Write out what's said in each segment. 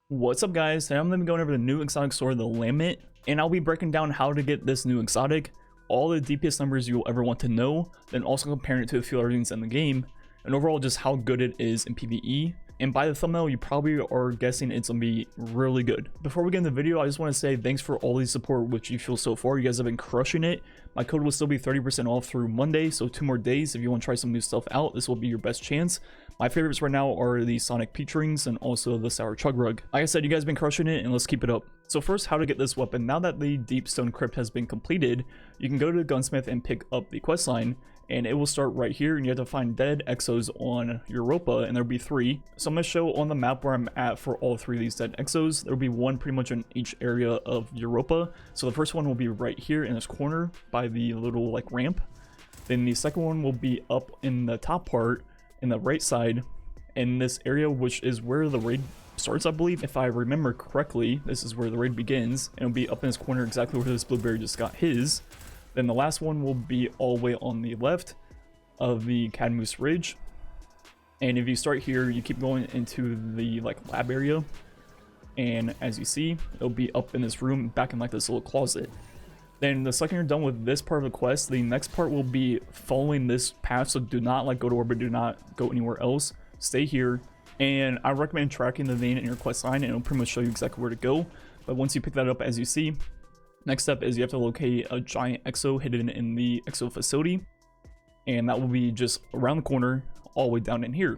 What's up guys, today I'm going to be going over the new exotic sword, the Lament, and I'll be breaking down how to get this new exotic, all the DPS numbers you'll ever want to know, then also comparing it to a few other things in the game, and overall just how good it is in PvE. And by the thumbnail, you probably are guessing it's going to be really good. Before we get into the video, I just want to say thanks for all the support which you feel so far. You guys have been crushing it. My code will still be 30% off through Monday, so 2 more days. If you want to try some new stuff out, this will be your best chance. My favorites right now are the Sonic Peach Rings and also the Sour Chug Rug. Like I said, you guys have been crushing it, and let's keep it up. So first, how to get this weapon. Now that the Deep Stone Crypt has been completed, you can go to the gunsmith and pick up the quest line, and it will start right here, and you have to find dead Exos on Europa, and there'll be 3. So I'm going to show on the map where I'm at for all 3 of these dead Exos. There'll be 1 pretty much in each area of Europa. So the first one will be right here in this corner by the little like ramp. Then the second one will be up in the top part in the right side in this area, which is where the raid starts, I believe. If I remember correctly, this is where the raid begins, and it'll be up in this corner exactly where this blueberry just got his. Then the last one will be all the way on the left of the Cadmus Ridge. And if you start here, you keep going into the like lab area, and as you see, it'll be up in this room back in like this little closet. Then the second you're done with this part of the quest, the next part will be following this path. So do not like go to orbit, do not go anywhere else. Stay here, and I recommend tracking the vein in your quest line, and it'll pretty much show you exactly where to go. But once you pick that up, as you see, next step is you have to locate a giant Exo hidden in the Exo facility, and that will be just around the corner all the way down in here.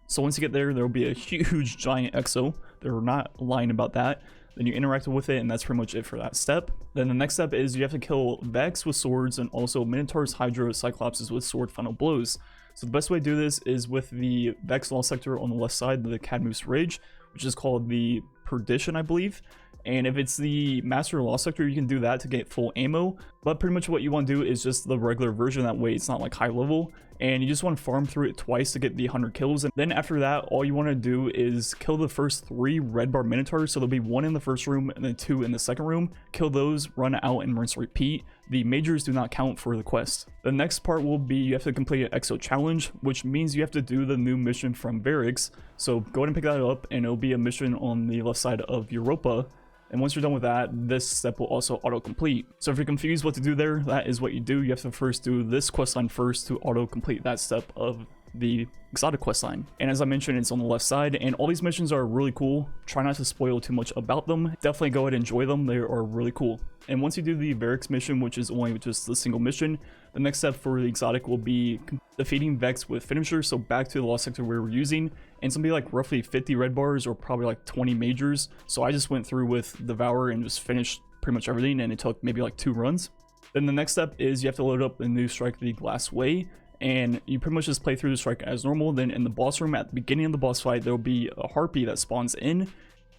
So once you get there, there will be a huge giant Exo. They're not lying about that. Then you interact with it, and that's pretty much it for that step. Then the next step is you have to kill Vex with swords, and also Minotaurs, Hydra, Cyclopses with sword final blows. So the best way to do this is with the Vex Law Sector on the left side of the Cadmus Ridge, which is called the Perdition, I believe. And if it's the Master Law Sector, you can do that to get full ammo. But pretty much what you want to do is just the regular version. That way it's not like high level. And you just want to farm through it twice to get the 100 kills. And then after that, all you want to do is kill the first 3 red bar Minotaurs. So there'll be 1 in the first room and then 2 in the second room. Kill those, run out, and rinse repeat. The majors do not count for the quest. The next part will be you have to complete an Exo challenge, which means you have to do the new mission from Barracks. So go ahead and pick that up, and it'll be a mission on the left side of Europa. And once you're done with that, this step will also auto-complete. So if you're confused what to do there, that is what you do. You have to first do this questline first to auto-complete that step of the exotic questline. And as I mentioned, it's on the left side, and all these missions are really cool. Try not to spoil too much about them. Definitely go ahead and enjoy them. They are really cool. And once you do the Barracks mission, which is only just the single mission, the next step for the exotic will be defeating Vex with Finisher. So back to the Law Sector we were using, and it's gonna be like roughly 50 red bars or probably like 20 majors. So I just went through with Devour and just finished pretty much everything, and it took maybe like 2 runs. Then the next step is you have to load up the new strike, the Glassway, and you pretty much just play through the strike as normal. Then in the boss room at the beginning of the boss fight, there will be a harpy that spawns in,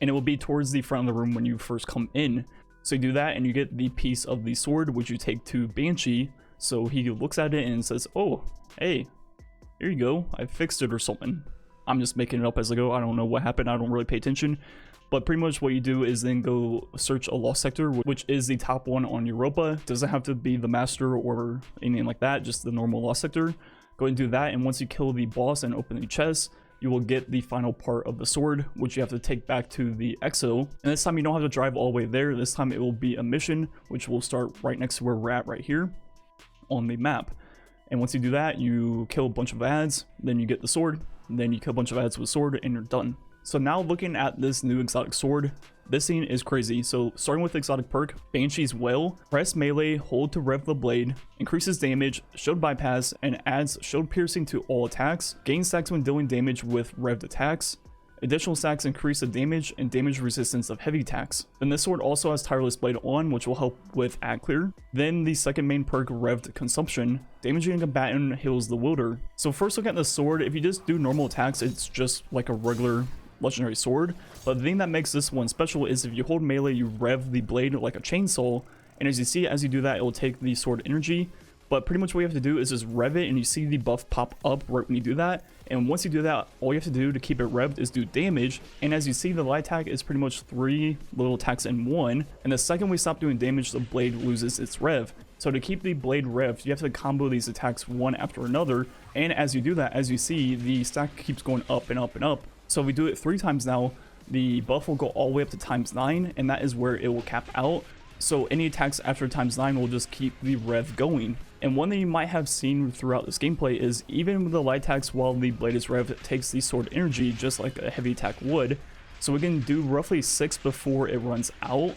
and it will be towards the front of the room when you first come in. So you do that, and you get the piece of the sword, which you take to Banshee. So he looks at it and says, "Oh, hey, here you go, I fixed it," or something. I'm just making it up as I go. I don't know what happened. I don't really pay attention. But pretty much what you do is then go search a Lost Sector, which is the top one on Europa. Doesn't have to be the Master or anything like that, just the normal Lost Sector. Go ahead and do that, and once you kill the boss and open the chest, you will get the final part of the sword, which you have to take back to the Exo. And this time you don't have to drive all the way there. This time it will be a mission, which will start right next to where we're at right here on the map. And once you do that, you kill a bunch of ads, then you get the sword, then you kill a bunch of ads with sword, and you're done. So now looking at this new exotic sword, this scene is crazy. So starting with the exotic perk, Banshee's Wail, press melee, hold to rev the blade, increases damage, shield bypass, and adds shield piercing to all attacks, gain stacks when dealing damage with revved attacks. Additional stacks increase the damage and damage resistance of heavy attacks. Then this sword also has Tireless Blade on, which will help with ad clear. Then the second main perk, Revved Consumption, damaging a combatant heals the wielder. So first look at the sword. If you just do normal attacks, it's just like a regular legendary sword. But the thing that makes this one special is if you hold melee, you rev the blade like a chainsaw, and as you see, as you do that, it will take the sword energy. But pretty much what you have to do is just rev it, and you see the buff pop up right when you do that. And once you do that, all you have to do to keep it revved is do damage. And as you see, the light attack is pretty much 3 little attacks in one. And the second we stop doing damage, the blade loses its rev. So to keep the blade revved, you have to combo these attacks one after another. And as you do that, as you see, the stack keeps going up and up and up. So if we do it 3 times now, the buff will go all the way up to ×9, and that is where it will cap out. So any attacks after ×9 will just keep the rev going. And one thing you might have seen throughout this gameplay is even with the light attacks while the blade is rev, it takes the sword energy just like a heavy attack would. So we can do roughly 6 before it runs out.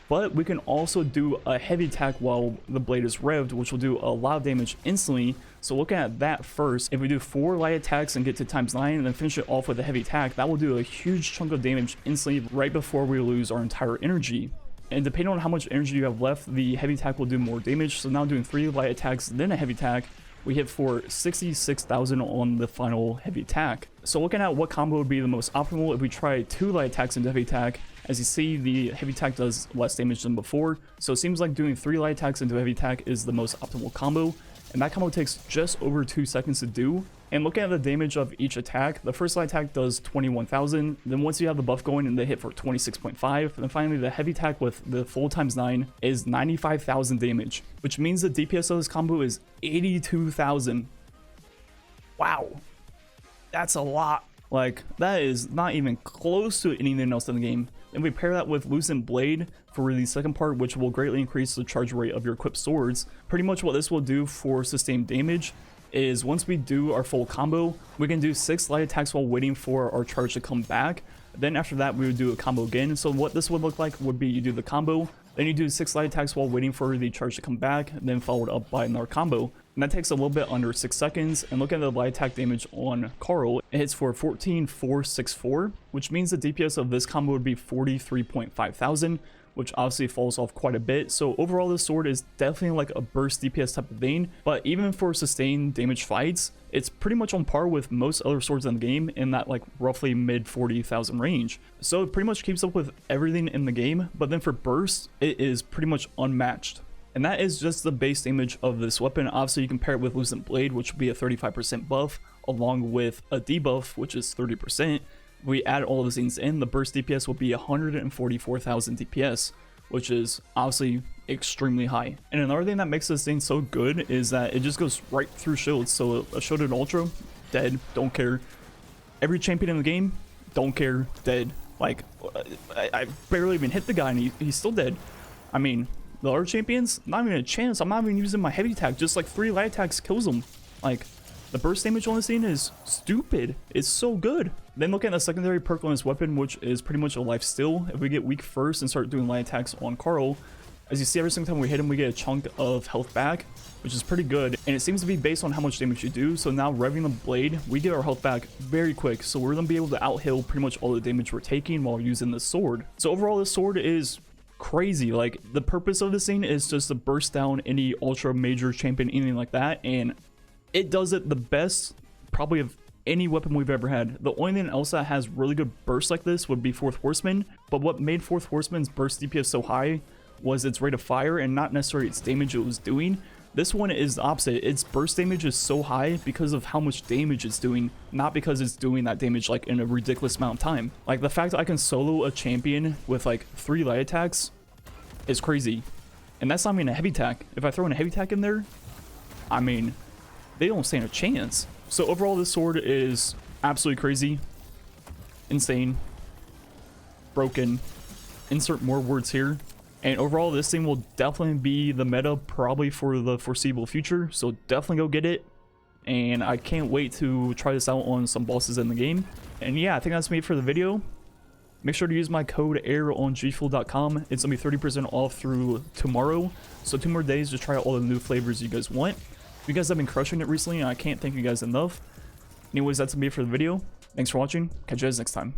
But we can also do a heavy attack while the blade is revved, which will do a lot of damage instantly. So looking at that first, if we do 4 light attacks and get to ×9 and then finish it off with a heavy attack, that will do a huge chunk of damage instantly right before we lose our entire energy. And depending on how much energy you have left, the heavy attack will do more damage. So now doing 3 light attacks, then a heavy attack, we hit for 66,000 on the final heavy attack. So looking at what combo would be the most optimal, if we try 2 light attacks into heavy attack, as you see, the heavy attack does less damage than before. So it seems like doing 3 light attacks into heavy attack is the most optimal combo. And that combo takes just over 2 seconds to do. And looking at the damage of each attack, the first light attack does 21,000. Then once you have the buff going, and they hit for 26.5. Then finally the heavy attack with the full ×9 is 95,000 damage, which means the DPS of this combo is 82,000. Wow, that's a lot. Like, that is not even close to anything else in the game. Then we pair that with Lucent Blade for the second part, which will greatly increase the charge rate of your equipped swords. Pretty much what this will do for sustained damage is once we do our full combo, we can do 6 light attacks while waiting for our charge to come back. Then after that, we would do a combo again. So what this would look like would be you do the combo, then you do 6 light attacks while waiting for the charge to come back, then followed up by another combo. And that takes a little bit under 6 seconds. And look at the light attack damage on Carl. It hits for 14,464, which means the DPS of this combo would be 43.5 thousand, which obviously falls off quite a bit. So overall, this sword is definitely like a burst DPS type of vein, but even for sustained damage fights, it's pretty much on par with most other swords in the game in that like roughly mid 40,000 range. So it pretty much keeps up with everything in the game, but then for burst, it is pretty much unmatched. And that is just the base damage of this weapon. Obviously, you can pair it with Lucent Blade, which would be a 35% buff, along with a debuff, which is 30%. We add all of these things in, the burst DPS will be 144,000 DPS, which is obviously extremely high. And another thing that makes this thing so good is that it just goes right through shields. So a shielded ultra, dead, don't care. Every champion in the game, don't care, dead. Like, I barely even hit the guy and he's still dead. I mean, the other champions, not even a chance. I'm not even using my heavy attack, just like 3 light attacks kills them. Like, the burst damage on this thing is stupid. It's so good. Then look at the secondary perk on this weapon, which is pretty much a life steal. If we get weak first and start doing light attacks on Carl, as you see, every single time we hit him, we get a chunk of health back, which is pretty good. And it seems to be based on how much damage you do. So now revving the blade, we get our health back very quick. So we're going to be able to outhill pretty much all the damage we're taking while using the sword. So overall, this sword is crazy. Like, the purpose of this thing is just to burst down any ultra major champion, anything like that. And it does it the best probably of any weapon we've ever had. The only thing else that has really good burst like this would be Fourth Horseman, but what made Fourth Horseman's burst DPS so high was its rate of fire and not necessarily its damage it was doing. This one is the opposite. Its burst damage is so high because of how much damage it's doing, not because it's doing that damage like in a ridiculous amount of time. Like, the fact that I can solo a champion with like 3 light attacks is crazy. And that's not even a heavy attack. If I throw in a heavy attack in there, I mean, they don't stand a chance. So overall, this sword is absolutely crazy, insane, broken, insert more words here. And overall, this thing will definitely be the meta probably for the foreseeable future. So definitely go get it. And I can't wait to try this out on some bosses in the game. And yeah, I think that's me for the video. Make sure to use my code AIR on gfuel.com. It's going to be 30% off through tomorrow. So 2 more days to try out all the new flavors you guys want. You guys have been crushing it recently, and I can't thank you guys enough. Anyways, that's going to be it for the video. Thanks for watching. Catch you guys next time.